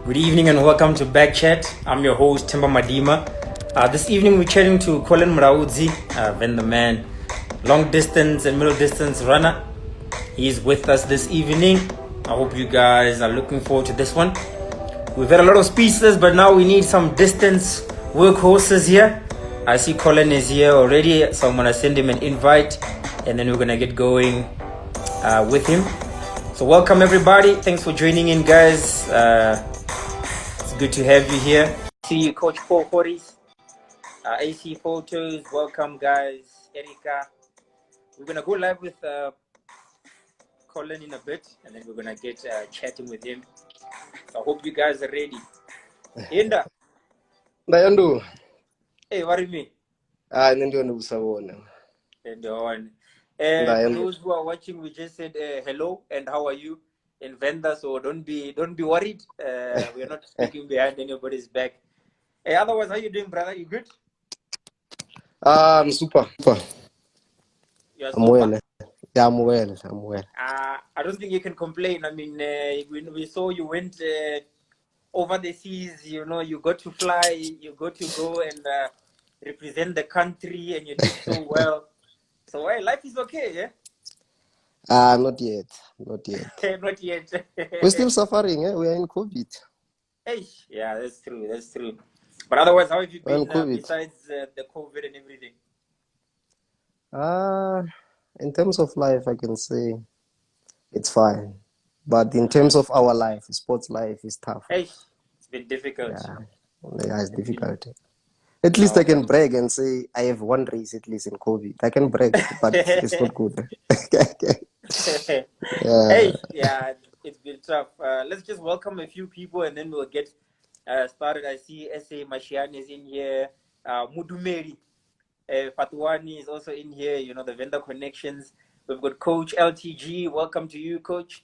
Good evening and welcome to BackChat. I'm your host, Timba Madima. This evening we're chatting to Collen Mulaudzi, then the man, long distance and middle distance runner. He's with us this evening. I hope you guys are looking forward to this one. We've had a lot of speeches, but now we need some distance workhorses here. I see Collen is here already, so I'm going to send him an invite and then we're going to get going with him. So welcome everybody. Thanks for joining in, guys. It's good to have you here. See you, Coach Paul Horis, AC Photos. Welcome, guys. Erika. We're going to go live with Collen in a bit, and then we're going to get chatting with him. So I hope you guys are ready. Inda. Ndayandu. Hey, what do you mean? Ndio nibusabona. And on. For those who are watching, we just said hello and how are you in Venda, so don't be worried. We are not speaking behind anybody's back. Hey, otherwise, how you doing, brother? You good? I'm super. You're I'm well. Yeah, I'm well. I don't think you can complain. I mean, when we saw you went over the seas, you know, you got to fly, you got to go and represent the country, and you did so well. So, hey, life is okay, yeah? Not yet. Not yet. We're still suffering, eh? We are in COVID. Hey, yeah, that's true. But otherwise, how have you been besides the COVID and everything? In terms of life, I can say it's fine. But in terms of our life, sports life is tough. Hey, it's been difficult. Yeah, it's difficult. At least I can brag and say I have one race at least in COVID. I can brag, but it's not good. Hey, yeah, it's been tough. Let's just welcome a few people and then we'll get started. I see SA Mashian is in here. Mudumeri Fatuani is also in here. You know, the vendor connections. We've got Coach LTG. Welcome to you, Coach.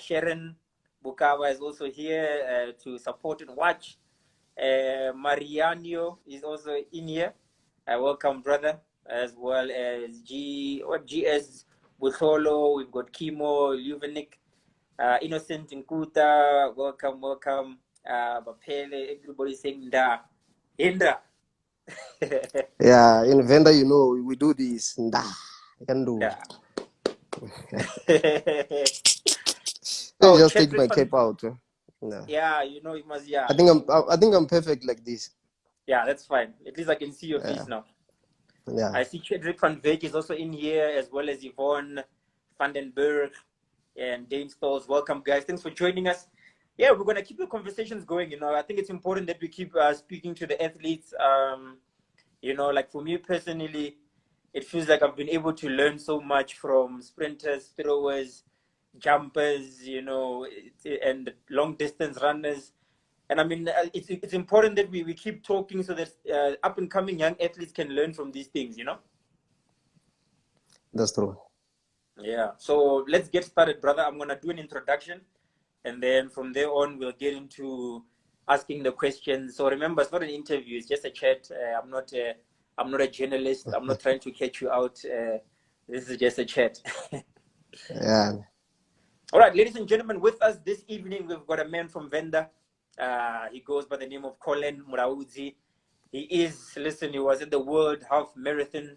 Sharon Bukawa is also here to support and watch. Mariano is also in here. Welcome, brother, as well as GS Butholo. We've got Kimo, Luvenik, Innocent Nkuta. Welcome. Bapele, everybody saying Indra. Yeah, in Venda, you know, we do this. I can do. Just take my cape out. No. Yeah, you know, it must. Yeah. I think I'm perfect like this. Yeah, that's fine. At least I can see your face now. Yeah. I see Chedrick van Veek is also in here, as well as Yvonne Vandenberg and Dane Stalls. Welcome, guys. Thanks for joining us. Yeah, we're gonna keep the conversations going. You know, I think it's important that we keep speaking to the athletes. You know, like for me personally, it feels like I've been able to learn so much from sprinters, throwers, jumpers, you know, and long distance runners. And I mean, it's important that we keep talking so that up and coming young athletes can learn from these things, you know? That's true. Yeah. So let's get started, brother. I'm going to do an introduction. And then from there on, we'll get into asking the questions. So remember, it's not an interview. It's just a chat. I'm not a journalist. I'm not trying to catch you out. This is just a chat. Yeah. All right, ladies and gentlemen, with us this evening, we've got a man from Venda. He goes by the name of Collen Mulaudzi. He was at the World Half Marathon,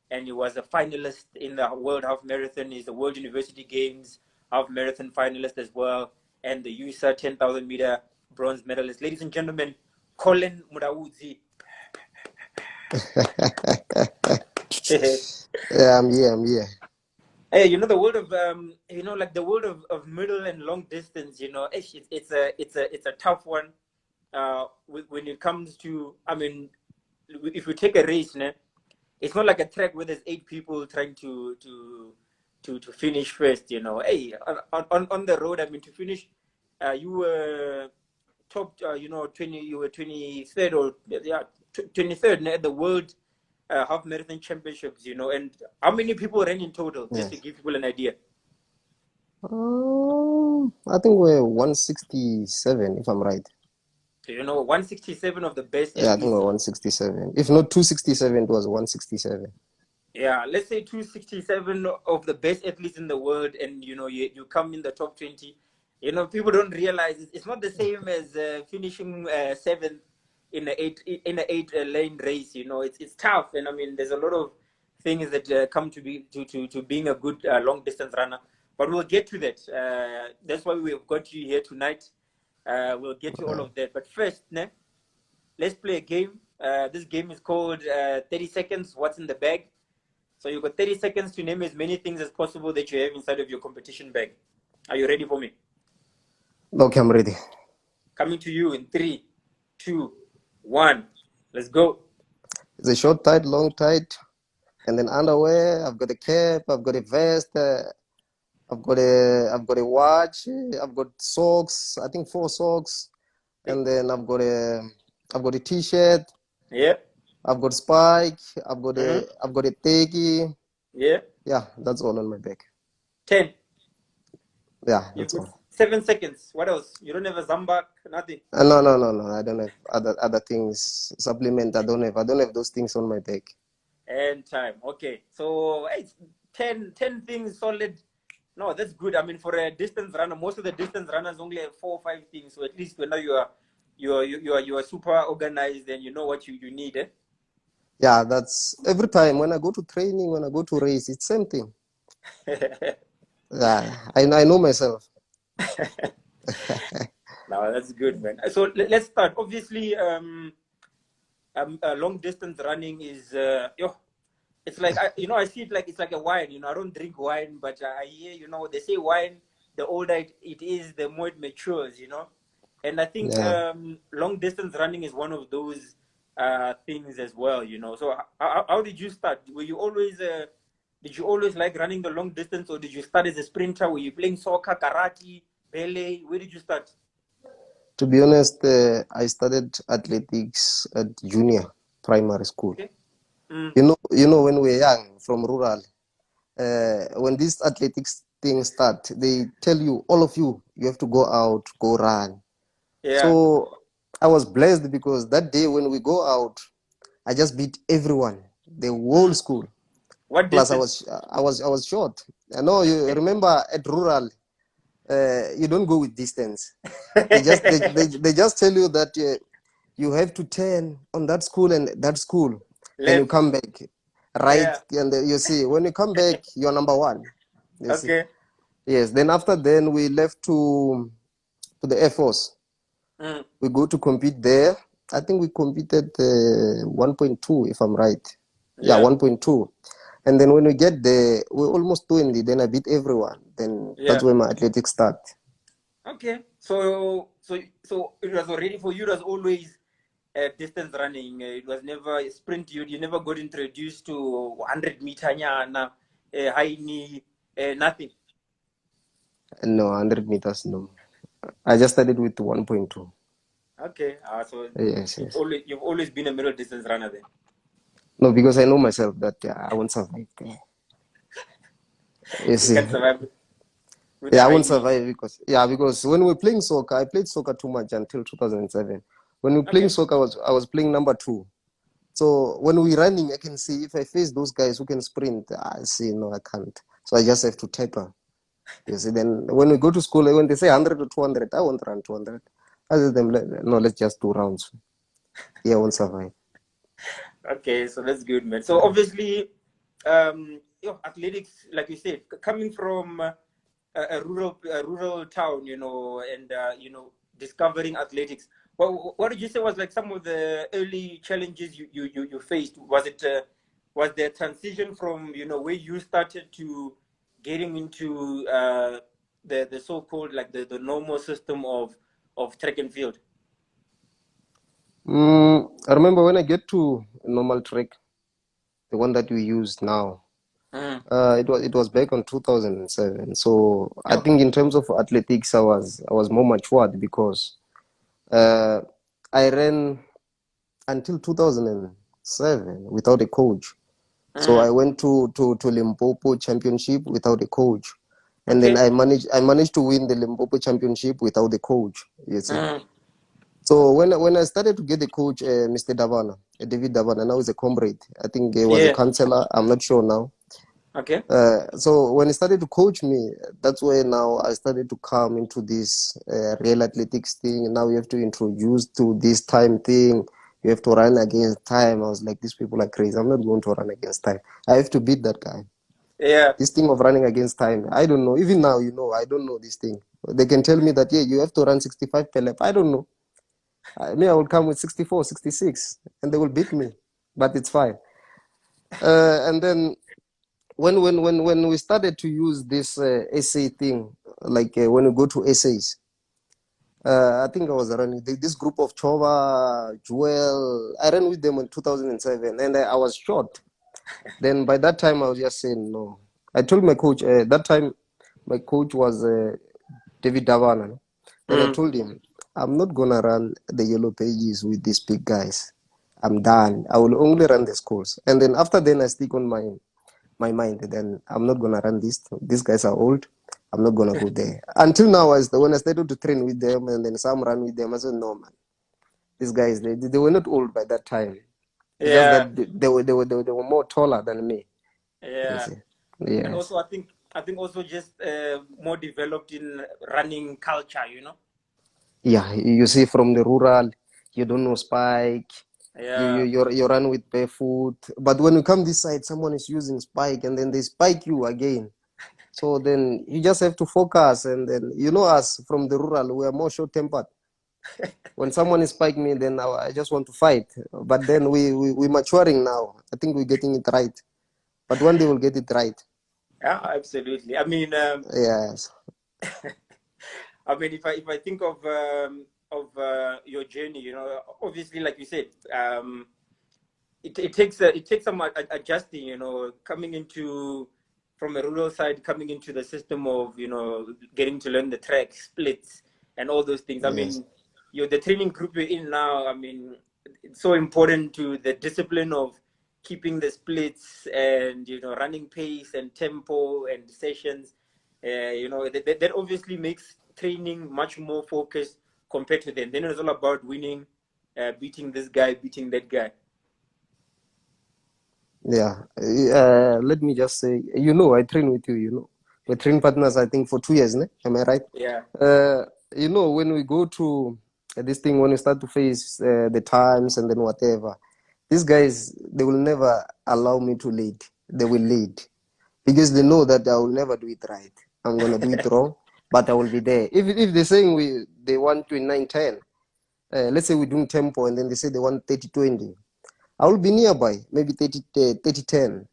and he was a finalist in the World Half Marathon. He's the World University Games Half Marathon finalist as well, and the USA 10,000 meter bronze medalist. Ladies and gentlemen, Collen Mulaudzi. Yeah, I'm here. Hey, you know the world of like the world of middle and long distance. You know, it's a tough one. When it comes to, I mean, if you take a race, it's not like a track where there's 8 people trying to finish first. You know, hey, on the road, I mean, to finish, you were top. You were 23rd or 23rd at the world half marathon championships, you know, and how many people ran in total, just to give people an idea? I think we're 167, if I'm right. So, you know, 167 of the best. Yeah, I think we're 167. If not 267, it was 167. Yeah, let's say 267 of the best athletes in the world, and you know, you come in the top 20. You know, people don't realize it's not the same as finishing seventh in a eight lane race. You know, it's tough, and I mean, there's a lot of things that come to be to being a good long distance runner. But we'll get to that. That's why we've got you here tonight. We'll get to all of that. But first, ne, let's play a game. This game is called 30 Seconds, What's in the Bag? So you've got 30 seconds to name as many things as possible that you have inside of your competition bag. Are you ready for me? Okay, I'm ready. Coming to you in 3, 2, 1. Let's go. It's a short tight, long tight, and then underwear. I've got a cap. I've got a vest. I've got a watch. I've got socks. I think 4 socks, and then I've got a t-shirt. Yeah. I've got spike. I've got Mm-hmm. a tegi. Yeah. Yeah, that's all on my back. 10. Yeah, You've that's got all. 7 seconds. What else? You don't have a Zambak, nothing. No. I don't have other things. Supplement. I don't have those things on my back. And time. Okay. So it's 10 things solid. No, that's good. I mean, for a distance runner, most of the distance runners only have 4 or 5 things. So at least when now you are super organized and you know what you need. Eh? Yeah, that's every time when I go to training, when I go to race, it's same thing. Yeah, I know myself. No, that's good, man. So let's start. Obviously, long distance running is it's like I see it like it's like a wine. I don't drink wine, but I hear they say wine. The older it is, the more it matures. And I think Yeah. long distance running is one of those things as well. So how did you start? Were you always did you always like running the long distance, or did you start as a sprinter? Were you playing soccer, karate, ballet? Where did you start? To be honest, I started athletics at junior primary school. Okay. Mm. You know, when we're young from rural, when these athletics things start, they tell you, all of you have to go out, go run. Yeah. So I was blessed because that day when we go out, I just beat everyone, the whole school. What Plus, distance? I was short. I know you remember at rural, you don't go with distance. They just tell you that you have to turn on that school and that school, then you Left. come back right, Yeah. and you see when you come back, you're number 1. You see, Okay. yes. Then after then we left to the Air Force. Mm. We go to compete there. I think we competed 1.2, if I'm right. Yeah, Yeah. 1.2. And then when we get there, we're almost 20. Then I beat everyone. Then that's Yeah. where my athletics start. Okay. So it was already for you. It was always distance running. It was never a sprint. You never got introduced to 100-meter nyana, high knee, nothing. No, 100 meters, no. I just started with 1.2. Okay. So Yes, you've yes. always been a middle distance runner then. No, because I know myself that I won't survive there. You You see, can survive with the yeah, I high won't knee. survive because when we were playing soccer, I played soccer too much until 2007. When we were playing Okay. soccer, I was playing number 2. So when we're running, I can see if I face those guys who can sprint, I see, no, I can't. So I just have to taper. You see, then when we go to school, when they say 100 to 200, I won't run 200. I tell them, no, let's just do rounds. Yeah, I won't survive. Okay, so that's good, man. So obviously, athletics, like you said, coming from a rural town, and discovering athletics. What did you say was like some of the early challenges you faced? Was there a transition from where you started to getting into the so-called like the normal system of track and field? I remember when I get to normal track, the one that we use now. Mm. It was back on 2007. So I Yeah. think in terms of athletics, I was more matured because uh, I ran until 2007 without a coach. So I Mm. went to Limpopo Championship without a coach, and then Okay. I managed to win the Limpopo Championship without a coach. You see. Mm. So when I started to get the coach, Mr. Davana, David Davana, now he's a comrade. I think he was a Yeah. counselor. I'm not sure now. Okay. So when he started to coach me, that's where now I started to come into this real athletics thing. Now you have to introduce to this time thing. You have to run against time. I was like, these people are crazy. I'm not going to run against time. I have to beat that guy. Yeah. This thing of running against time, I don't know. Even now, I don't know this thing. They can tell me that, yeah, you have to run 65 per lap. I don't know. I will come with 64, 66, and they will beat me. But it's fine. And then when we started to use this essay thing, like when we go to essays, I think I was running this group of Chova, Joel. I ran with them in 2007, and I was short. Then by that time, I was just saying no. I told my coach that time. My coach was David Davana. Then I Mm. told him, I'm not gonna run the yellow pages with these big guys. I'm done. I will only run the schools. And then after then I stick on my mind. Then I'm not gonna run this. These guys are old. I'm not gonna go there. Until now, when I started to train with them and then some run with them, I said, no man, these guys they were not old by that time. It's just Yeah. that they were more taller than me. You Yeah. see. And Yes. also, I think also just more developed in running culture. Yeah, you see from the rural, you don't know spike. Yeah. You run with barefoot. But when you come this side, someone is using spike and then they spike you again. So then you just have to focus, and then us from the rural, we are more short tempered. When someone is spike me, then I just want to fight. But then we maturing now. I think we're getting it right. But one day we'll get it right. Yeah. Absolutely. Yes. If I think of your journey, obviously, like you said, it takes some adjusting, coming into from a rural side, coming into the system of getting to learn the track splits and all those things. Yes. The training group you're in now. It's so important to the discipline of keeping the splits and running pace and tempo and sessions. That obviously makes training much more focused compared to then. Then it's all about winning, beating this guy, beating that guy. Yeah. Let me just say, I train with you, We're train partners, I think, for 2 years, ne? Am I right? Yeah. Uh, when we go to this thing, when we start to face the times and then whatever, these guys, they will never allow me to lead. They will lead because they know that I will never do it right. I'm going to do it wrong, but I will be there. If they're saying they want 29-10, let's say we're doing tempo and then they say they want 30-20. I will be nearby, maybe 30-10,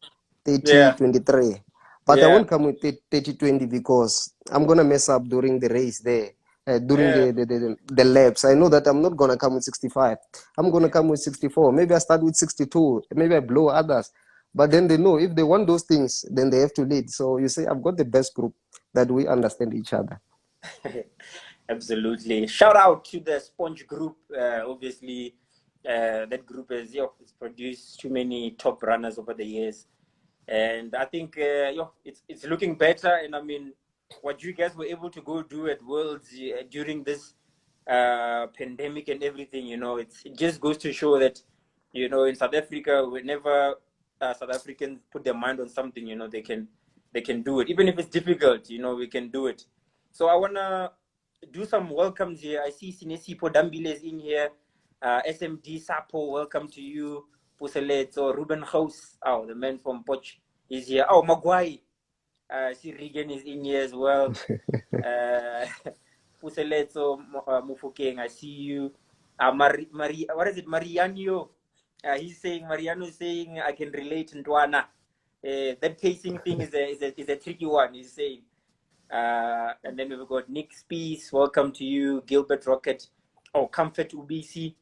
Yeah. 30-23. But I Yeah. won't come with 30-20 because I'm going to mess up during the race there, during Yeah. the laps. I know that I'm not going to come with 65. I'm going to come with 64. Maybe I start with 62. Maybe I blow others. But then they know if they want those things, then they have to lead. So you see, I've got the best group that we understand each other. Absolutely. Shout out to the Sponge Group. Obviously, that group has produced too many top runners over the years, and I think it's looking better. And what you guys were able to go do at Worlds during this pandemic and everything, it just goes to show that in South Africa, whenever South Africans put their mind on something, they can do it, even if it's difficult. We can do it. So I wanna do some welcomes here. I see Sinesipo Dambile is in here. SMD Sapo, welcome to you. Puseletso, Ruben House, the man from Poch is here. Oh, Magwai, see Regan is in here as well. Puseletso Mufokeng, I see you. What is it, Mariano? Mariano is saying, I can relate to Ndwana. That pacing thing is a tricky one, he's saying. And then we've got Nick Spees, welcome to you. Gilbert Rocket, Comfort Ubisi.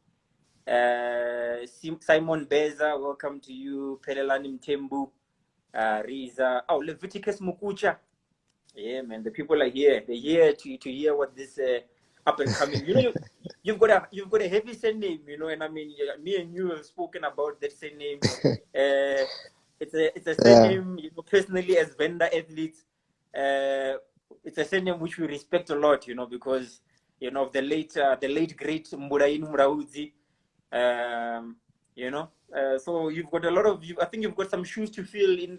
Simon Beza, welcome to you. Pelelani Mtembu, Riza. Leviticus Mukucha. Yeah, man, the people are here. They're here to hear what this up and coming. You've got a heavy surname, and me and you have spoken about that surname. It's a Yeah. surname, personally as vendor athletes. It's a surname which we respect a lot, because of the late great Mulaudzi. So you've got a lot of I think you've got some shoes to fill in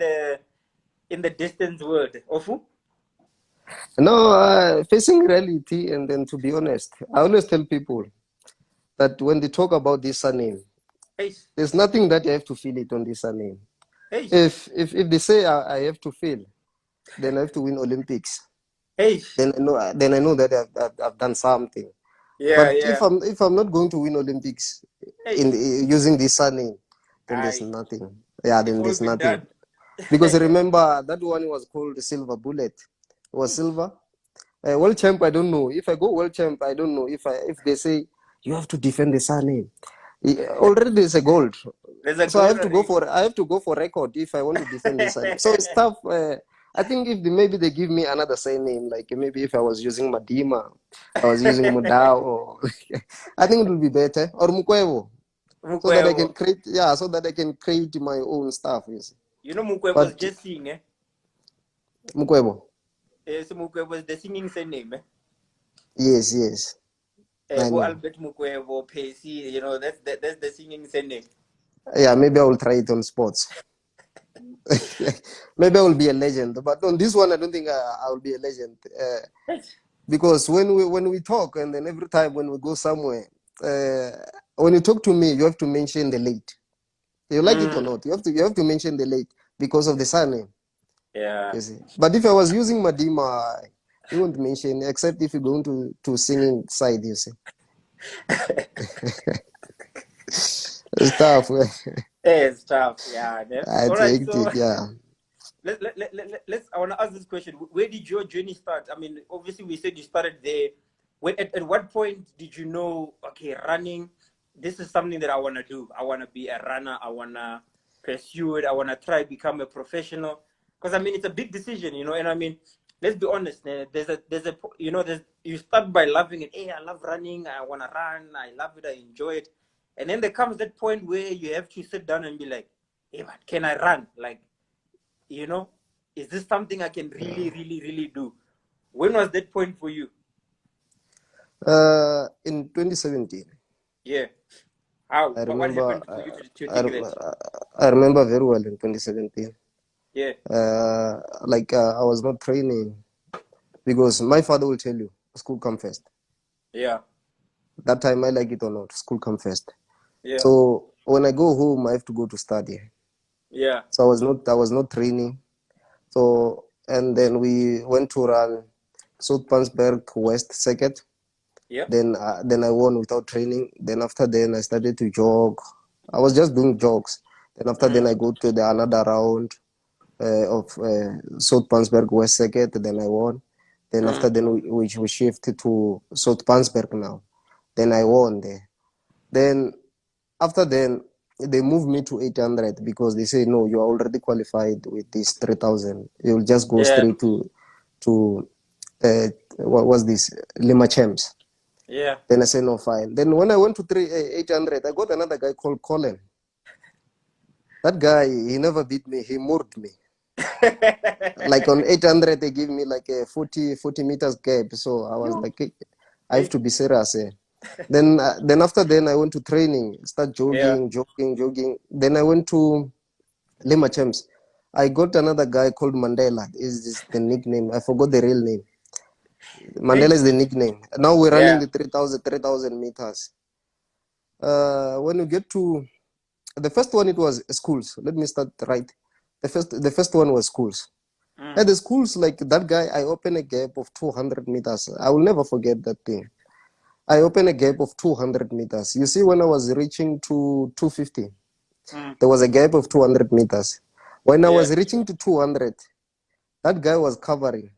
in the distance world? Ofu? No, facing reality, and then to be honest, I always tell people that when they talk about this surname, Hey, there's nothing that you have to feel it on this surname. hey, If they say I have to fail, then I have to win Olympics. hey. Then I know that I've done something. Yeah, But yeah. if I'm not going to win Olympics Hey, in using this surname, then there's aye. nothing. Yeah, It's then all there's been nothing. done. Because remember that one was called the Silver Bullet. It was silver. World champ, I don't know. If I go world champ, I don't know. If they say you have to defend the surname, already there's a gold. There's a So I goal have to go already. for record if I want to defend this surname. So it's tough. I think if maybe they give me another surname, like maybe if I was using Madima, I was using Mudao, or I think it would be better, or Mukwevo, so that I Mukwevo. can create. Yeah, so that I can create my own stuff. Yes, You know Mukwevo was but just singing, eh? Mukwevo. So Mukwevo was the singing surname, eh? Yes, yes, I Bo know. Albert Mukwevo, Pacey, that's the singing surname. Yeah, maybe I will try it on sports. Maybe I will be a legend, but on this one, I don't think I will be a legend. Because when we talk, and then every time when we go somewhere, uh, when you talk to me, you have to mention the late. You like it or Mm, not, you have to mention the late because of the surname. yeah. You see. But if I was using Madima, you won't mention except if you're going to singing side. You see, it's tough. It's tough. Yeah. All It's right. So hectic. Yeah. let's. I want to ask this question. Where did your journey start? I mean, obviously, we said you started there. At what point did you know? Okay, running. This is something that I want to do. I want to be a runner. I want to pursue it. I want to try become a professional. Because I mean, it's a big decision, And I mean, let's be honest. There's you start by loving it. Hey, I love running. I want to run. I love it. I enjoy it. And then there comes that point where you have to sit down and be like, hey, man, can I run? Like, you know, is this something I can really, really, really do? When was that point for you? In 2017, Yeah. How? I What remember. happened for you to think that? I remember very well in 2017. Yeah. I was not training because my father will tell you school come first. Yeah. That time, I like it or not, school come first. Yeah. So when I go home, I have to go to study. Yeah. So I was not training. So and then we went to run South Pansberg West Circuit. Yeah. Then I won without training. Then after then I started to jog. I was just doing jogs. Then after then I go to the another round of South Pansberg West Circuit. Then I won. Then after then we shifted to South Pansberg now. Then I won there. Then after then they moved me to 800 because they say no, you are already qualified with this 3000. You'll just go Yeah. straight to what was this Lima Champs. Yeah. Then I said no, fine. Then when I went to 800, I got another guy called Collen. That guy, he never beat me. He moved me. Like on 800, they give me like a 40 meters gap. So I was You. like, I have to be serious. Then after then I went to training, start Yeah. jogging. Then I went to Lima Champs. I got another guy called Mandela. Is the nickname? I forgot the real name. Mandela Hey. is the nickname. Now we're running Yeah. the 3,000 meters. When we get to the first one, it was schools. Let me start right. The first one was schools. At the schools, like that guy, I opened a gap of 200 meters. I will never forget that thing. I opened a gap of 200 meters. You see, when I was reaching to 250, there was a gap of 200 meters. When I Yeah. was reaching to 200, that guy was covering.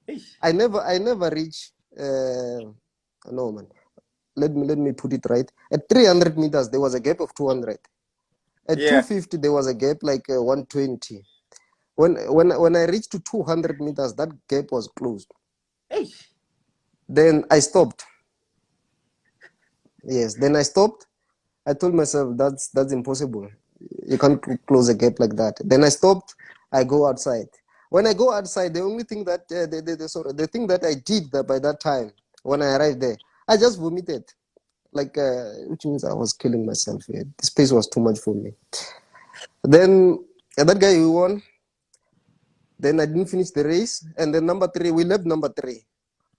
Hey. I never reached. No man. Let me put it right. At 300 meters, there was a gap of 200. At Yeah. 250, there was a gap like 120. When I reached to 200 meters, that gap was closed. Hey. Then I stopped. Yes, then I stopped. I told myself that's impossible. You can't close a gap like that. Then I stopped. I go outside. When I go outside, the only thing that the thing that I did by that time when I arrived there, I just vomited. Like which means I was killing myself. Yeah. This place was too much for me. Then that guy who won. Then I didn't finish the race. And then number 3, we left number 3.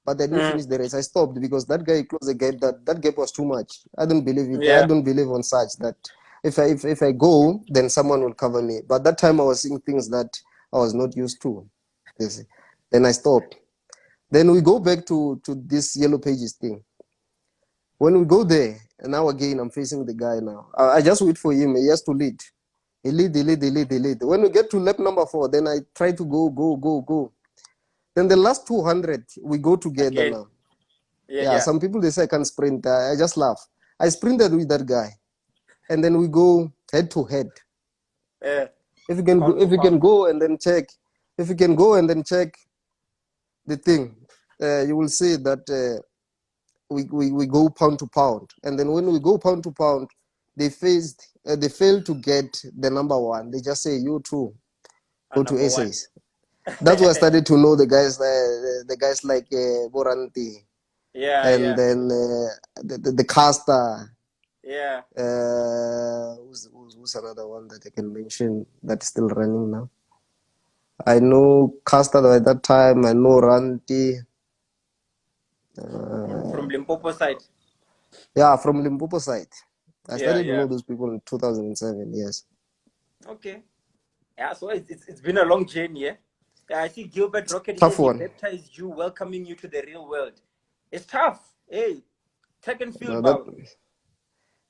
But I didn't finish the race. I stopped because that guy closed the gap. That gap was too much. I don't believe it. I Yeah. don't believe on such that if I go, then someone will cover me. But that time I was seeing things that I was not used to. You see. Then I stopped. Then we go back to this yellow pages thing. When we go there, and now again I'm facing the guy now. I just wait for him. He has to lead. He lead. When we get to lap number 4, then I try to go. Then the last 200, we go together Again. now. Yeah. Some people, they say I can sprint. I just laugh. I sprinted with that guy. And then we go head to head. If you can go and then check. If you can go and then check the thing, you will see that we go pound to pound. And then when we go pound to pound, they failed to get the number 1. They just say, you two, go to essays. That's why I started to know the guys like Boranti. And then the caster. Yeah. Who's another one that I can mention that's still running now? I know caster at that time. I know Ranti. From Limpopo side. Yeah, from Limpopo side. I started to Yeah. know those people in 2007. Yes. Okay. Yeah. So it's been a long journey. Yeah. I see Gilbert Rocket Tough here. He one. baptized you, welcoming you to the real world. It's tough. Hey, track and field,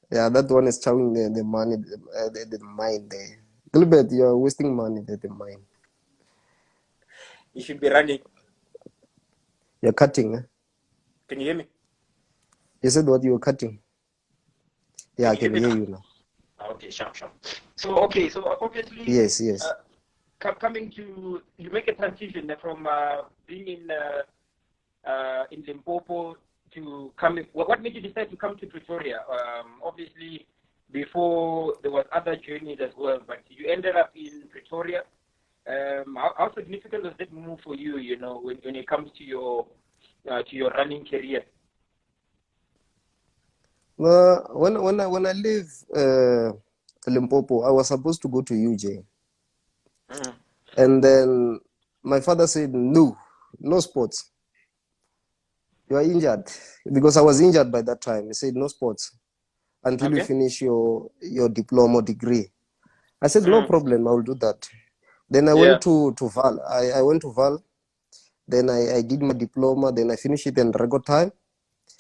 that one is chowing the money, the mind there. Gilbert, you're wasting money at the mind. You should be running. You're cutting. Eh? Can you hear me? You said what you were cutting. Yeah, I can hear you now. Okay, sure. So obviously, yes. Coming to, you make a transition from being in Limpopo to coming. What made you decide to come to Pretoria? Obviously, before there was other journeys as well, but you ended up in Pretoria. How significant was that move for you? You know, when it comes to your running career. When I leave Limpopo, I was supposed to go to UJ. And then my father said, no sports. You are injured. Because I was injured by that time. He said, no sports until you finish your diploma or degree. I said, no problem, I will do that. Then I went to Val. I went to Val. Then I did my diploma. Then I finished it in record time.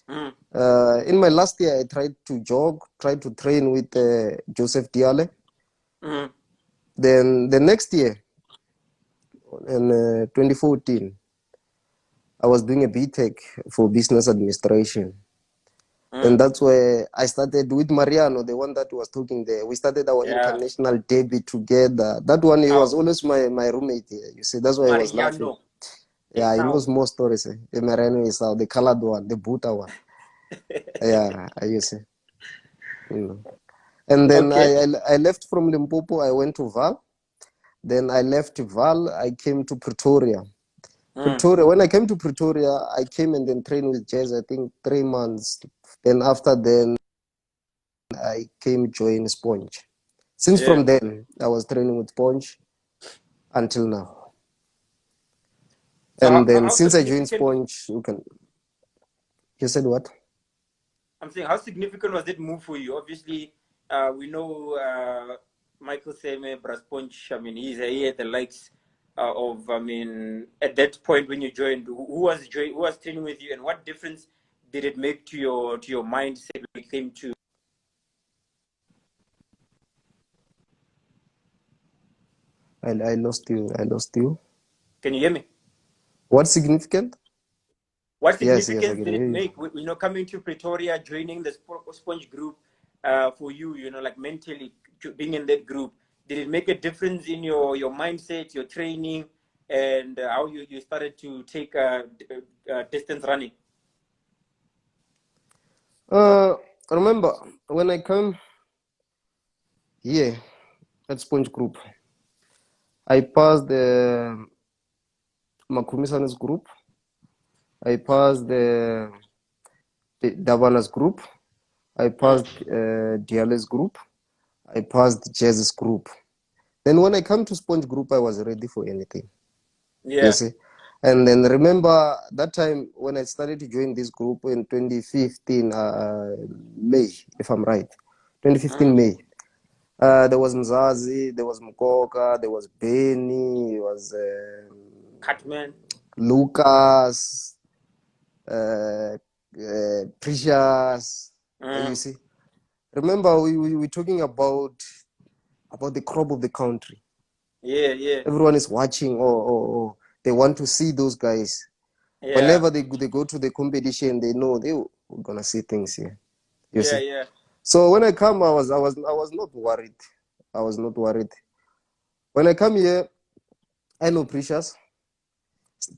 In my last year, I tried to jog, tried to train with Joseph Diale. Then the next year, in 2014, I was doing a BTech for business administration. And that's where I started with Mariano, the one that was talking there. We started our international debut together. That one, he was always my roommate here. You see, that's why I was laughing. Yeah, he knows more stories. The Mariano is the colored one, the Buta one. Yeah, you see. And then I left from Limpopo, I went to Val. Then I left Val, I came to Pretoria. When I came to Pretoria, I came and then trained with Jazz, I think 3 months. Then after then, I came join Sponge. Since from then, I was training with Sponge until now. So and then since I joined Sponge, you said what? I'm saying, how significant was that move for you? Obviously, we know Michael Seme, Brasponge, I mean, he had the likes of, I mean, at that point when you joined, who was training with you, and what difference did it make to your mindset when it came to? I lost you. Can you hear me? What's significant? What significance did it make, you know, coming to Pretoria, joining the Sponge group for you, you know, like mentally being in that group? Did it make a difference in your mindset, your training, and how you started to take distance running? Remember, when I came here at Sponge Group, I passed the Makumisanes group. I passed the Davana's group. I passed Diale's group. I passed Jazz's group. Then when I come to Sponge Group, I was ready for anything. You Yeah. see. And then remember that time when I started to join this group in 2015 May, if I'm right. 2015 Mm. May. There was Mzazi, there was Mkoka, there was Benny, there was Catman. Lucas, Precious. You Mm. see. Remember, we talking about the crop of the country. Yeah, yeah, Everyone is watching, or they want to see those guys. yeah, Whenever they go to the competition, they know they are gonna see things here. You yeah, see. yeah, So when I come, I was not worried. I was not worried. When I come here, I know Precious.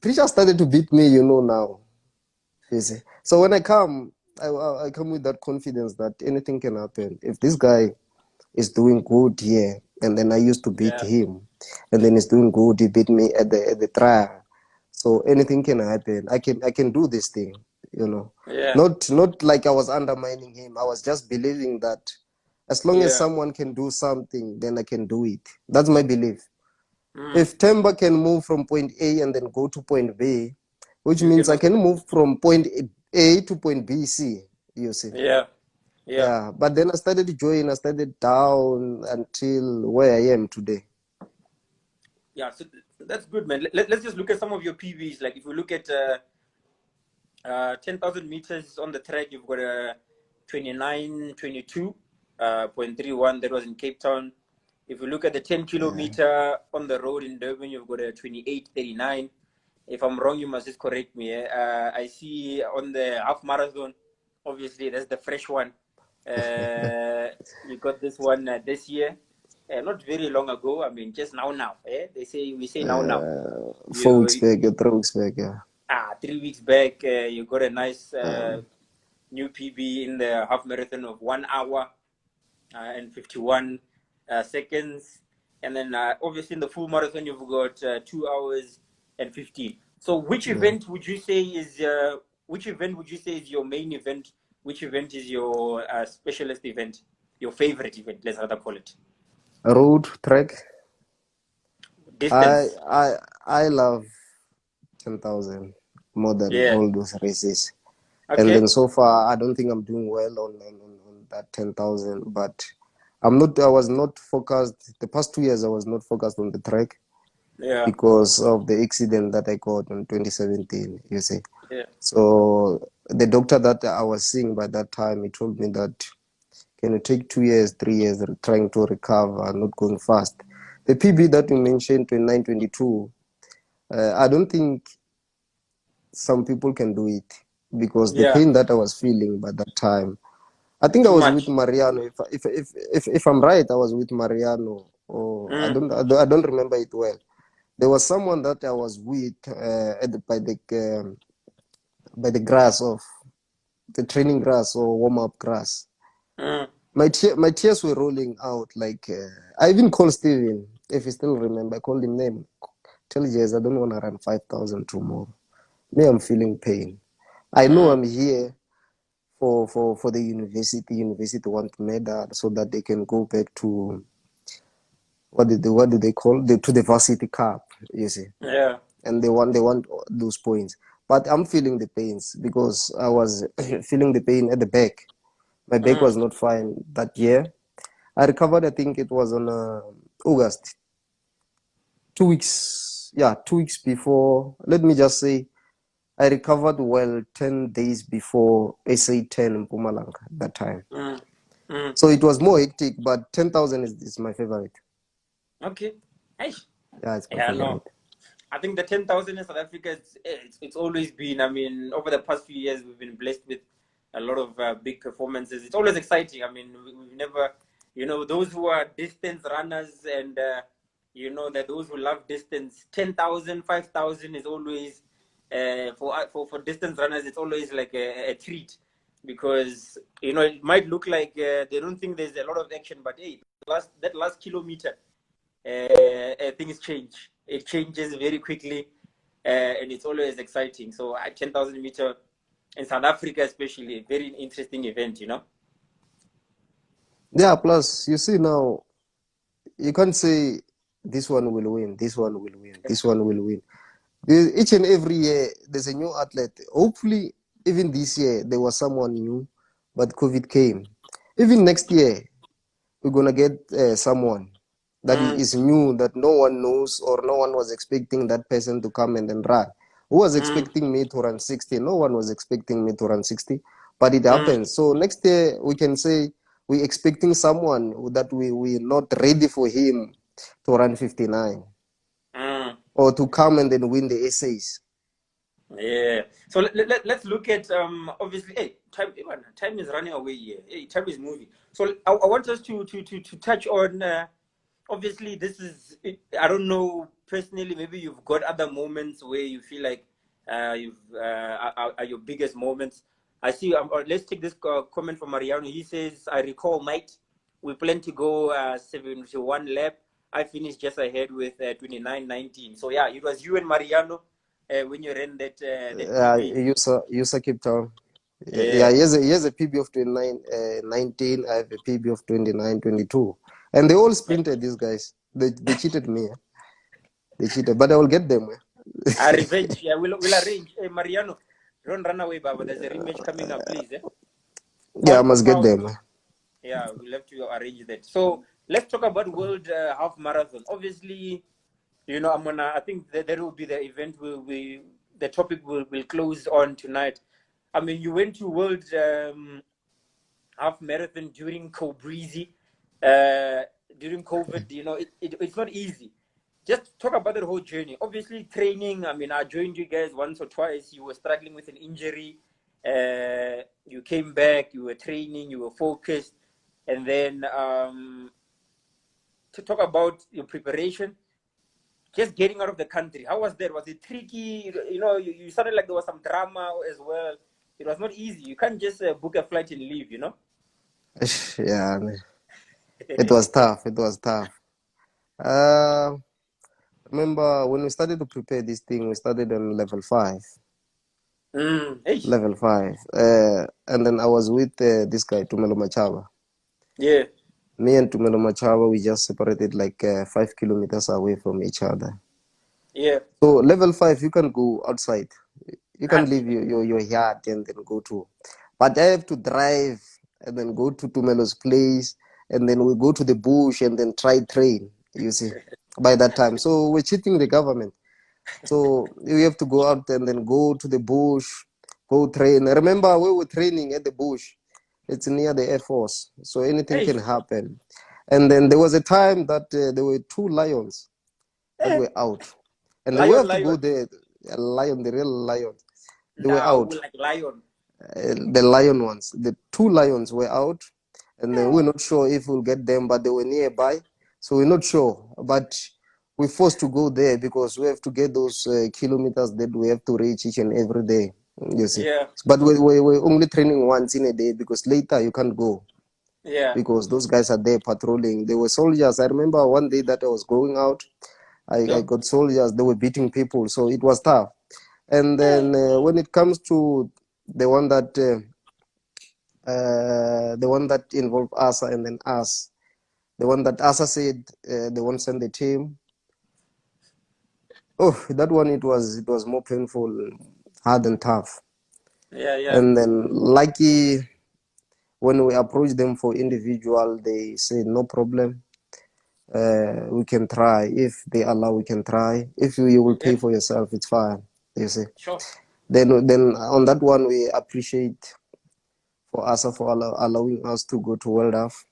Precious started to beat me, now. You see. So when I come, I come with that confidence that anything can happen. If this guy is doing good here, and then I used to beat yeah, him, and then he's doing good, he beat me at the trial. So anything can happen. I can do this thing, you know. yeah, Not like I was undermining him. I was just believing that as long as yeah. someone can do something, then I can do it. That's my belief. Mm. If Temba can move from point A and then go to point B, which You can means I also can do. move from point A to point B, C, you see. Yeah, yeah, Yeah, but then I started to join, I started down until where I am today. yeah. So that's good, man. Let's just look at some of your PBs. Like if we look at 10,000 meters on the track, you've got a 29:22.31. That was in Cape Town. If you look at the 10 Yeah. kilometer on the road in Durban, you've got a 28:39. If I'm wrong, you must just correct me. I see on the half marathon, obviously, that's the fresh one. You got this one this year. Not very long ago. I mean, just now. We say now. 4 weeks You back, 3 weeks back, yeah. 3 weeks back, you got a nice Um, new PB in the half marathon of 1 hour and 51 seconds. And then obviously in the full marathon, you've got 2 hours and 15. So yeah. which event would you say is your main event? Which event is your specialist event? Your favorite event, let's rather call it. Road track. I Distance. I I love 10,000 more than Yeah. all those races. And Okay. then so far, I don't think I'm doing well on that 10,000. But I was not focused. The past 2 years, I was not focused on the track Yeah. because of the accident that I got in 2017, you see. Yeah. So the doctor that I was seeing by that time, he told me that can it take 2 years, 3 years trying to recover, not going fast. The PB that you mentioned, 29:22, I don't think some people can do it because the Yeah. pain that I was feeling by that time, I think I Too was with much. Mariano. If I'm right, I was with Mariano. Or I Mm. don't I don't, I don't remember it well. There was someone that I was with by the grass of the training grass or warm up grass. Mm. My tears were rolling out. Like I even called Steven, if you still remember. I called him name. Tell Jez I don't want to run 5,000 tomorrow. Me, I'm feeling pain. I know Mm. I'm here for the university. University want medal so that they can go back to what do they call to the varsity cup. You see, Yeah. and they want those points. But I'm feeling the pains because I was feeling the pain at the back. My back Mm. was not fine that year. I recovered. I think it was on August, 2 weeks. Yeah, 2 weeks before. Let me just say, I recovered well 10 days before SA10 in Pumalanga that time. Mm. Mm. So it was more hectic, but 10,000 is my favorite. Okay. Hey. Yeah, it's my Yeah, no. favorite. I think the 10,000 in South Africa, it's always been, I mean, over the past few years, we've been blessed with a lot of big performances. It's always exciting. I mean, we've never, those who are distance runners and, that those who love distance, 10,000, 5,000 is always, for distance runners, it's always like a treat because, it might look like they don't think there's a lot of action, but hey, that last kilometer, things change. It changes very quickly, and it's always exciting. So, 10,000 meter in South Africa, especially, a very interesting event. Yeah, plus, you see now, you can't say this one will win, this one will win, this one will win. Each and every year, there's a new athlete. Hopefully, even this year, there was someone new, but COVID came. Even next year, we're gonna get someone that is new, that no one knows or no one was expecting that person to come and then run. Who was expecting me to run 60? No one was expecting me to run 60, but it happens. So next year we can say we're expecting someone that we're not ready for him to run 59 or to come and then win the essays. Yeah. So let's look at obviously. Hey, time is running away here. Hey, time is moving. So I want us to touch on. Obviously, this is. I don't know personally. Maybe you've got other moments where you feel like you've are your biggest moments. I see. Let's take this comment from Mariano. He says, "I recall, mate, we planned to go 71 lap. I finished just ahead with 29:19. So yeah, it was you and Mariano." When you ran that PB. User Cape Town. Yeah. He has a PB of 29, 19. I have a PB of 29, 22. And they all sprinted, these guys. They cheated me. They cheated, but I will get them. Revenge. Yeah, we'll arrange. Hey, Mariano, don't run away, Baba. There's a rematch coming up, please. Yeah, I Pound for must get pound. them. Yeah, we'll have to arrange that. So let's talk about World Half Marathon. Obviously, I think that will be the event the topic will close on tonight. I mean, you went to World Half Marathon during Breezy, during COVID. It's not easy. Just talk about the whole journey. Obviously, training. I mean, I joined you guys once or twice. You were struggling with an injury. You came back. You were training. You were focused, and then to talk about your preparation. Just getting out of the country. How was that? Was it tricky? You sounded like there was some drama as well. It was not easy. You can't just book a flight and leave. Yeah, it was tough. It was tough. Remember when we started to prepare this thing, we started on level 5. Level 5. And then I was with this guy, Tumelo Machaba. Yeah. Me and Tumelo Machaba, we just separated like 5 kilometers away from each other. Yeah. So level 5, you can go outside. You can leave your yard and then go to. But I have to drive and then go to Tumelo's place, and then we go to the bush and then try train, you see, by that time. So we're cheating the government. So we have to go out and then go to the bush, go train. Remember, we were training at the bush. It's near the Air Force, so anything can happen. And then there was a time that there were 2 lions that were out. And we have to go there. A lion, the real lion. They were out. Like lion. The lion ones. The 2 lions were out. And then we're not sure if we'll get them, but they were nearby. So we're not sure. But we're forced to go there because we have to get those kilometers that we have to reach each and every day. You see. Yeah. But we're only training once in a day because later you can't go. Yeah. Because those guys are there patrolling. They were soldiers. I remember one day that I was going out. I got soldiers. They were beating people. So it was tough. And then when it comes to the one that involved Asa and then us, the one that Asa said they won't send the team. Oh, that one it was more painful, hard and tough. Yeah. And then lucky when we approached them for individual, they said no problem. We can try. If they allow, we can try. If you will pay for yourself, it's fine. You see. Sure. Then on that one, we appreciate for us for allowing us to go to World Half.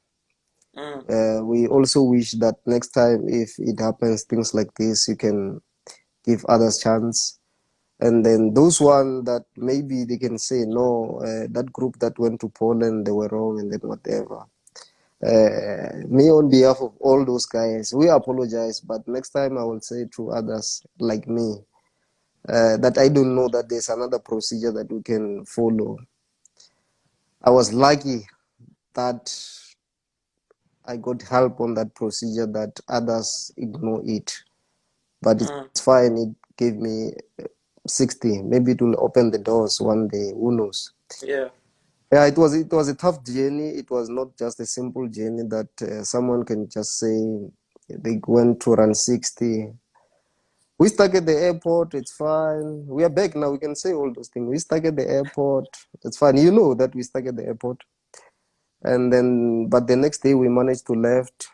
We also wish that next time, if it happens, things like this, you can give others chance. And then those one that maybe they can say, no, that group that went to Poland, they were wrong and then whatever. Me on behalf of all those guys, we apologize, but next time I will say to others like me, that I don't know that there's another procedure that we can follow. I was lucky that I got help on that procedure that others ignore it. But it's fine. It gave me 60. Maybe it will open the doors one day. Who knows? Yeah. Yeah, it was a tough journey. It was not just a simple journey that someone can just say they went to run 60. We stuck at the airport. It's fine. We are back now. We can say all those things. We stuck at the airport. It's fine. You know that we stuck at the airport. And then, but the next day we managed to left.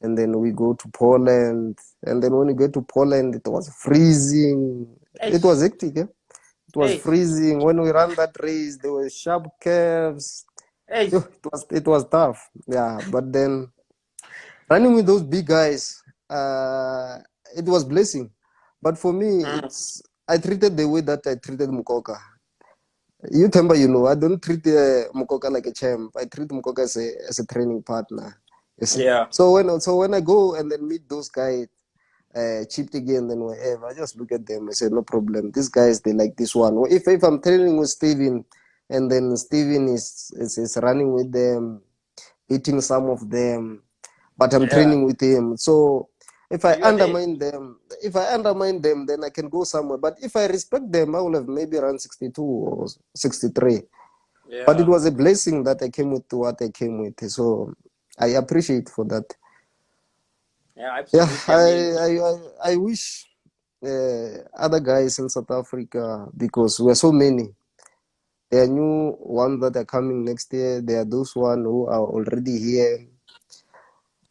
And then we go to Poland. And then when we get to Poland, it was freezing. It Eish, was hectic. Eh? It was eish, freezing. When we ran that race, there were sharp curves. eish. It was tough. Yeah. But then running with those big guys, it was blessing. But for me, Mm, I treated the way that I treated Mukoka. You Temba, I don't treat Mukoka like a champ. I treat Mukoka as a training partner. You see? yeah, So when I go and then meet those guys, chipped again, then whatever, I just look at them. I say, no problem. These guys, they like this one. If I'm training with Steven, and then Steven is running with them, eating some of them, but I'm yeah. training with him. So if I You are there. undermine them, then I can go somewhere. But if I respect them, I will have maybe around 62 or 63. But it Yeah, was a blessing that I came with what I came with. So I appreciate for that. yeah, Yeah, absolutely. I mean, I wish other guys in South Africa, because we're so many. There are new ones that are coming next year. There are those one who are already here.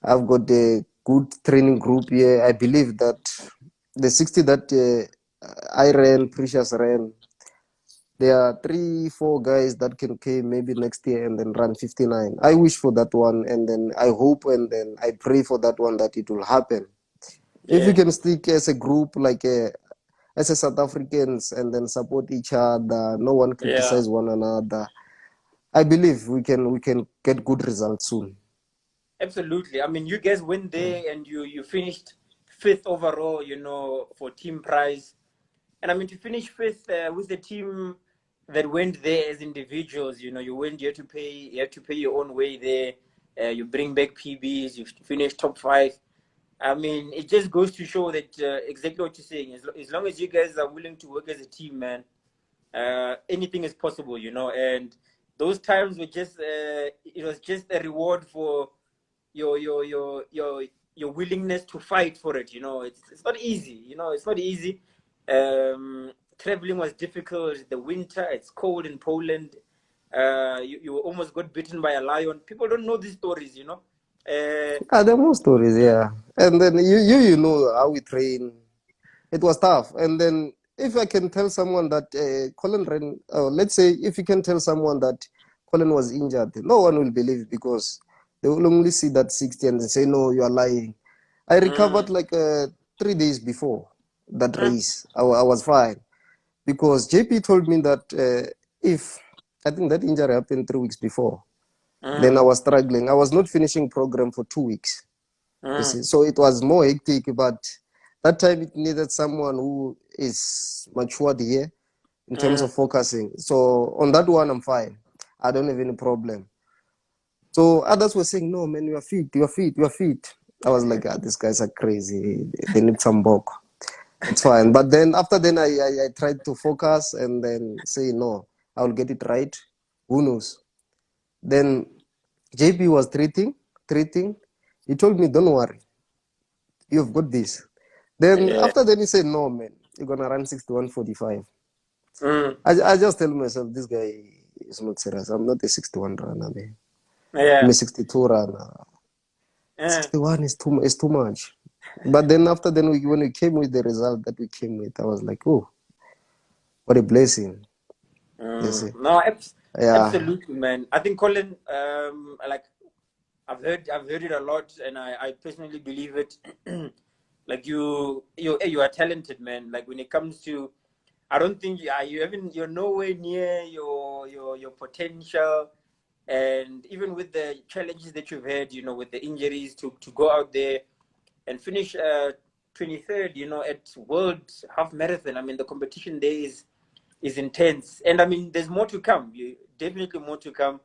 I've got a good training group here. I believe that the 60 that I ran, Precious ran, there are 3, 4 guys that can came maybe next year and then run 59. I wish for that one, and then I hope and then I pray for that one that it will happen. If we yeah, can stick as a group, like as a South Africans, and then support each other, no one yeah. criticize one another, I believe we can get good results soon. Absolutely. I mean, you guys went there and you finished fifth overall, for team prize. And I mean, to finish fifth with the team that went there as individuals, you went, you have to pay your own way there. You bring back PBs, you finish top five. I mean, it just goes to show that exactly what you're saying. As long as you guys are willing to work as a team, man, anything is possible. And those times were just, it was just a reward for your willingness to fight for it. It's not easy. It's not easy. Traveling was difficult. The winter, it's cold in Poland. You almost got bitten by a lion. People don't know these stories. Ah, there are more stories, yeah. And then you know how we train. It was tough. And then if I can tell someone that Colin ran, let's say if you can tell someone that Colin was injured, no one will believe, because they will only see that 60 and they say, no, you are lying. I recovered Mm, like 3 days before that mm, race. I was fine, because JP told me that if I think that injury happened 3 weeks before, then I mm, was struggling. I was not finishing program for 2 weeks. You mm, see, so it was more hectic, but that time it needed someone who is matured here in terms mm. of focusing. So on that one, I'm fine. I don't have any problem. So others were saying, no, man, you are fit, you are fit, you are fit. I was like, these guys are crazy. They need some bulk. It's fine. But then after then, I tried to focus and then say, no, I'll get it right. Who knows? Then JP was treating. He told me, don't worry, you've got this. Then Yeah. after then he said, no, man, you're gonna run 61:45. Mm, I just tell myself, this guy is not serious. I'm not a 61 runner, man. I'm yeah. a 62 runner. Yeah. 61 is too much. But then after then when we came with the result that we came with, I was like, oh, what a blessing. You see? No, Yeah. absolutely, man. I think Colin, like I've heard it a lot, and I personally believe it. Like you are talented, man. Like when it comes to, I don't think you're nowhere near your potential, and even with the challenges that you've had, with the injuries, to go out there and finish 23rd, at World Half Marathon. I mean, the competition there is intense, and I mean, there's more to come. Definitely more to come.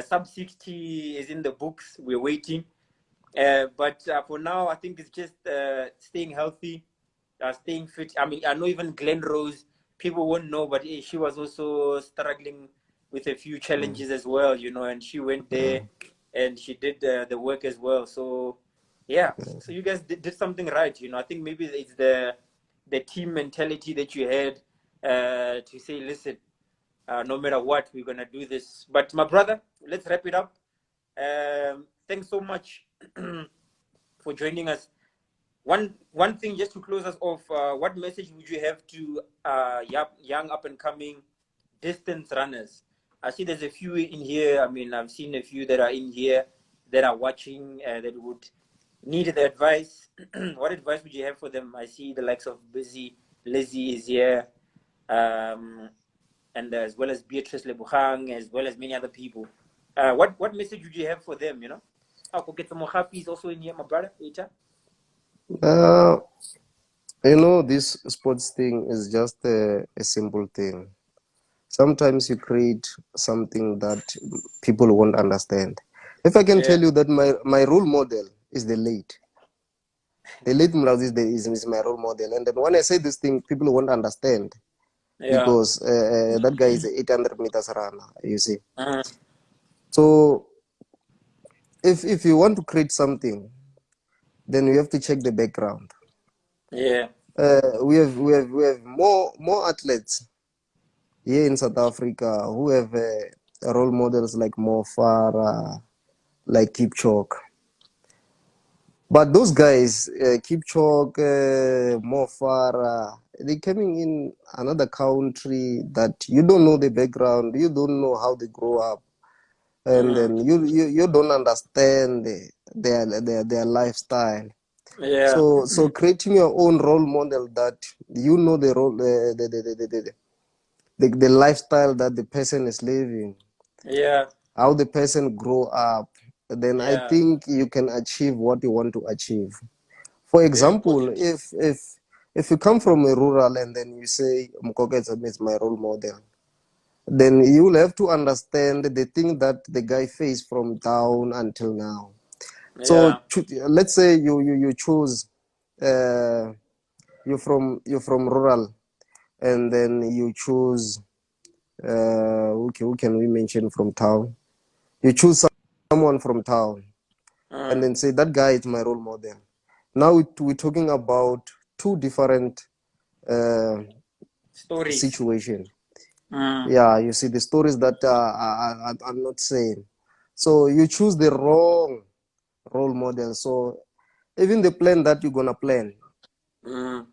Sub 60 is in the books. We're waiting. But for now, I think it's just staying healthy, staying fit. I mean, I know even Glen Rose, people won't know, but she was also struggling with a few Mm, challenges as well, and she went there mm, and she did the work as well. So, yeah, mm. so you guys did something right. I think maybe it's the team mentality that you had to say, listen, no matter what, we're gonna do this. But my brother, let's wrap it up. Thanks so much for joining us. One thing just to close us off. What message would you have to young up and coming distance runners? I see there's a few in here. I mean, I've seen a few that are in here that are watching that would need the advice. What advice would you have for them? I see the likes of Busy, Lizzie is here, and as well as Beatrice Lebuchang, as well as many other people. What message would you have for them? You know, I'll get some more happy also in here, my brother. Later. This sports thing is just a simple thing. Sometimes you create something that people won't understand. If I can tell you that my role model is the late. The late Mulaudzi is my role model. And then when I say this thing, people won't understand. Because that guy is a 800 meters runner, you see. So if you want to create something, then you have to check the background. We have more athletes here in South Africa who have role models like Mo Farah, like Kipchoge. But those guys, Kipchoge, Mo Farah, they're coming in another country that you don't know the background, you don't know how they grow up, and then you don't understand their lifestyle. So creating your own role model that you know the role the lifestyle that the person is living, how the person grow up, then I think you can achieve what you want to achieve. For example, if you come from a rural and then you say Mkokeza is my role model, then you will have to understand the thing that the guy faced from town until now. So let's say you choose you're from rural, and then you choose who can we mention from town? You choose someone from town, and then say that guy is my role model. Now we're talking about two different situations. Yeah, you see the stories that are not same. So you choose the wrong role model. So even the plan that you're gonna plan, and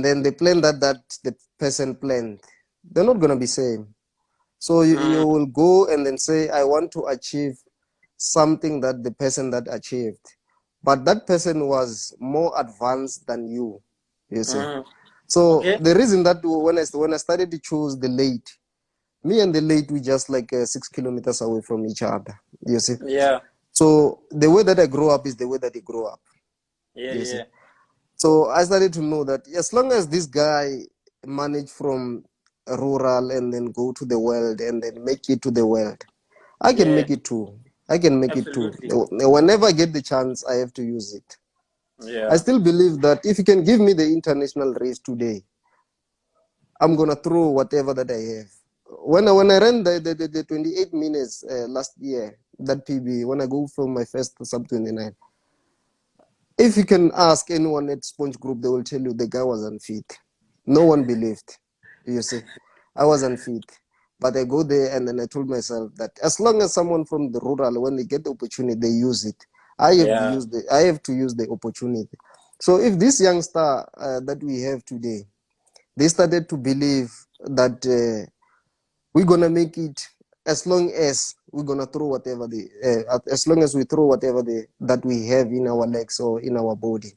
then the plan that the person planned, they're not gonna be same. So you will go and then say, I want to achieve something that the person that achieved, but that person was more advanced than you see. So the reason that when I started to choose the late, me and the late, we just like 6 kilometers away from each other, you see. So the way that I grow up is the way that they grow up. You see. So I started to know that as long as this guy managed from rural and then go to the world and then make it to the world, I can make it too. I can make it too. Whenever I get the chance, I have to use it. I still believe that if you can give me the international race today, I'm gonna throw whatever that I have. When I ran the 28 minutes last year, that PB, when I go for my first sub 29, if you can ask anyone at Sponge Group, they will tell you the guy was unfit. No one believed. You see, I was unfit. But I go there and then I told myself that as long as someone from the rural, when they get the opportunity, they use it. I have to use the opportunity. So if this young star that we have today, they started to believe that we're gonna make it as long as we're gonna throw whatever as long as we throw whatever that we have in our legs or in our body.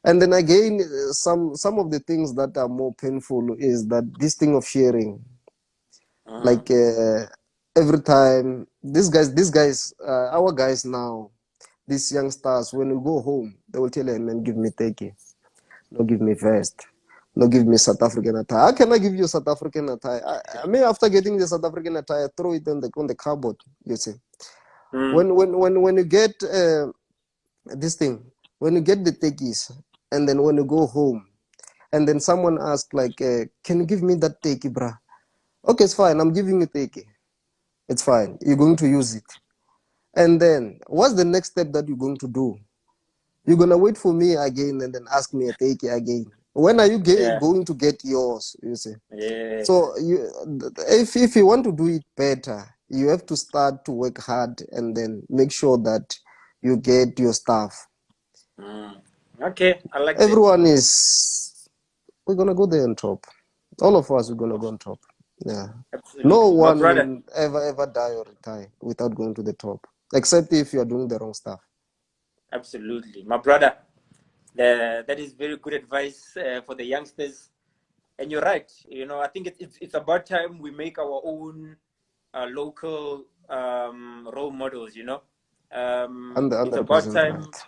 And then again, some of the things that are more painful is that this thing of sharing. Like every time these guys, our guys now, these youngsters, when we go home, they will tell them, man, give me Teki, no give me vest, no give me South African attire. How can I give you South African attire? I mean, after getting the South African attire, throw it on the cupboard. You see, when you get this thing, when you get the Tekis, and then when you go home, and then someone asks like, can you give me that Teki, bruh? Okay, it's fine. I'm giving you Teki. It's fine. You're going to use it. And then what's the next step that you're going to do? You're going to wait for me again and then ask me a Teki again. When are you Yeah. going to get yours? You see. Yes. So if you want to do it better, you have to start to work hard and then make sure that you get your stuff. Okay, I like that. Everyone we're gonna go there on top. All of us, we're gonna go on top. Yeah. Absolutely. No My one brother. will ever die or retire without going to the top, except if you are doing the wrong stuff. Absolutely. My brother. That is very good advice for the youngsters. And you're right. I think it's about time we make our own local role models. It's about 100% time. right.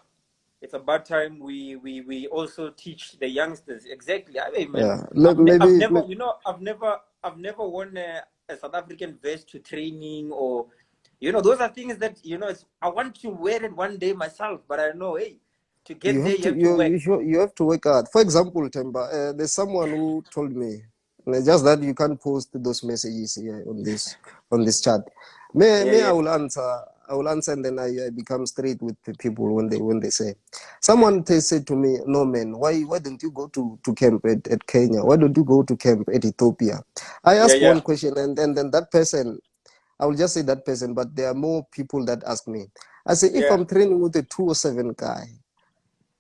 It's about time we also teach the youngsters. Exactly. I mean, man, Yeah. I've Maybe, never, I've never worn a South African vest to training, or, those are things that, I want to wear it one day myself, but I know, hey, to you get there, have you to have to work. you have to work hard. For example, Temba, there's someone who told me just that you can't post those messages here on this chat. Yeah, May yeah, I will answer, and then I become straight with the people when they say. Someone said to me, "No man, why don't you go to camp at Kenya? Why don't you go to camp at Ethiopia?" I yeah, asked yeah, one question, and then that person, I will just say that person, but there are more people that ask me. I say, if yeah, I'm training with a 207 guy,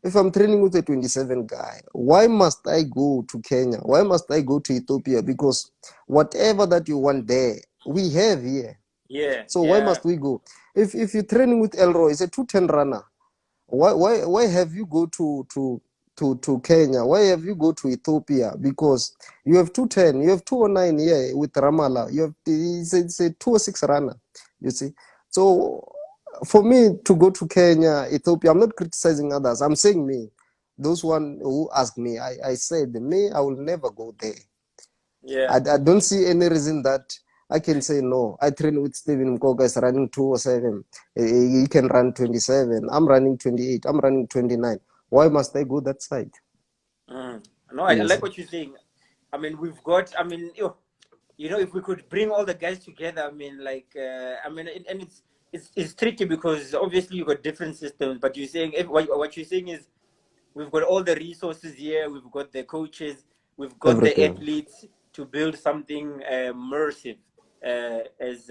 if I'm training with a 27 guy, why must I go to Kenya? Why must I go to Ethiopia? Because whatever that you want there, we have here. yeah, So why yeah, must we go? If you're training with Elroy, it's a 210 runner. Why have you go to Kenya? Why have you go to Ethiopia? Because you have 210, you have 209 here with Ramallah. You have it's a 206 runner. You see, so for me to go to Kenya, Ethiopia, I'm not criticizing others. I'm saying me. Those one who asked me, I said me, I will never go there. yeah. I don't see any reason that I can say no. I train with Stephen Mkoga is running 207. He can run 27. I'm running 28. I'm running 29. Why must I go that side? No, I Yes. like what you're saying. I mean, if we could bring all the guys together, I mean, and it's tricky because obviously you got different systems, but you're saying what you're saying is we've got all the resources here, we've got the coaches, we've got the Everything. athletes to build something immersive, as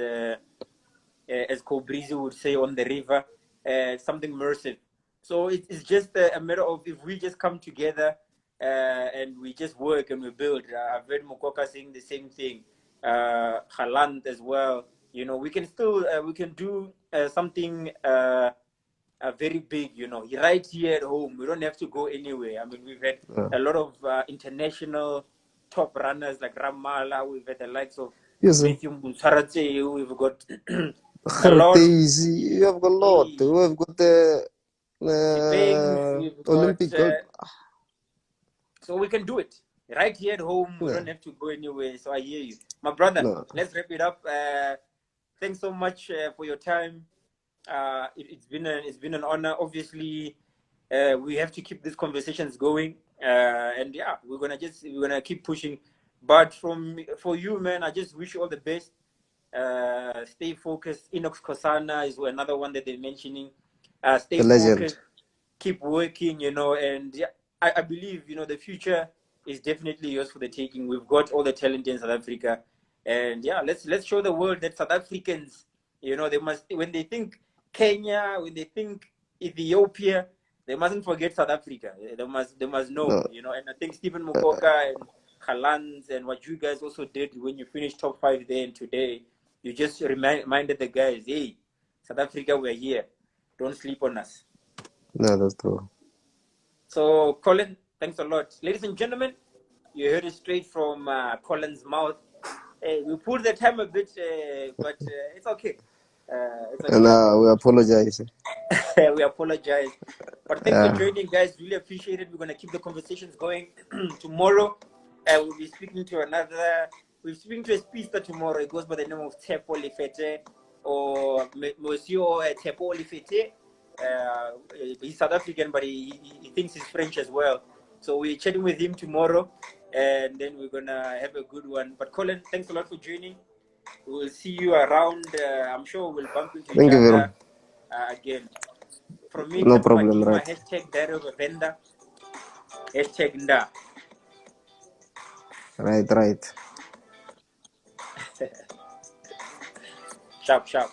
Kobrizi would say on the river, something immersive. So it's just a matter of if we just come together and we just work and we build. I've heard Mukoka saying the same thing. Haland as well. We can still we can do something very big. Right here at home. We don't have to go anywhere. I mean, we've had Yeah. a lot of international top runners like Ramala. We've had the likes of Yes. Matthew Musaratse. We've got a lot of Gerties, you have got a lot. We have got the Sipengs. We've got Olympic gold. so we can do it right here at home. We Yeah. don't have to go anywhere. So I hear you, my brother. No. Let's wrap it up. Thanks so much for your time. It's been an honor. Obviously, we have to keep these conversations going. And yeah, we're gonna keep pushing. But for you, man, I just wish you all the best. Stay focused. Inox Kosana is another one that they're mentioning. Stay The legend. focused, keep working, and yeah, I believe, the future is definitely yours for the taking. We've got all the talent in South Africa. And yeah, let's show the world that South Africans, they must, when they think Kenya, when they think Ethiopia, they mustn't forget South Africa. They must know, No. and I think Stephen Mukoka and Kalans and what you guys also did when you finished top 5 there and today, you just reminded the guys, hey, South Africa, we're here. Don't sleep on us. No, that's true. So, Collen, thanks a lot. Ladies and gentlemen, you heard it straight from Collen's mouth. Hey, we pulled the time a bit, but it's okay. It's And okay. we apologize. We apologize. But thanks for Yeah. joining, guys. Really appreciate it. We're going to keep the conversations going. Tomorrow, we'll be speaking to we're speaking to a speedster tomorrow. It goes by the name of Tepo Lefete, or Monsieur Tepo Lefete. He's South African, but he thinks he's French as well. So we're chatting with him tomorrow, and then we're going to have a good one. But Collen, thanks a lot for joining. We'll see you around. I'm sure we'll bump into each Thank you very other much. again. From me, No Temba problem, Madima, right? hashtag Diary of a Vendor, hashtag Nda. Right, right. Sharp, sharp.